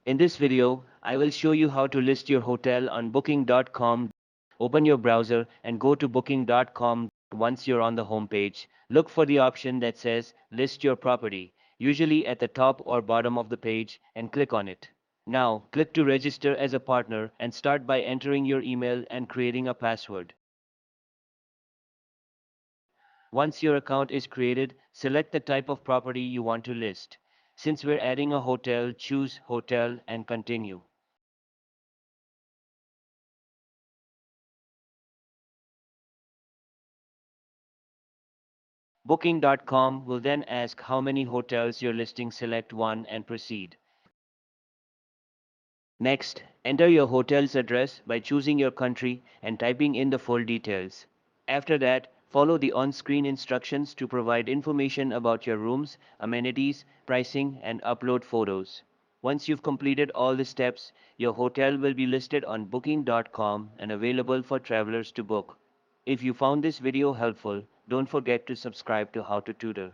In this video, I will show you how to list your hotel on booking.com. Open your browser and go to booking.com. Once you're on the home page, look for the option that says List your property, usually at the top or bottom of the page, and click on it. Now, click to register as a partner and start by entering your email and creating a password. Once your account is created, select the type of property you want to list. Since we're adding a hotel, choose Hotel and continue. Booking.com will then ask how many hotels you're listing. Select one and proceed. Next, enter your hotel's address by choosing your country and typing in the full details. After that, follow the on-screen instructions to provide information about your rooms, amenities, pricing, and upload photos. Once you've completed all the steps, your hotel will be listed on booking.com and available for travelers to book. If you found this video helpful, don't forget to subscribe to How to Tutor.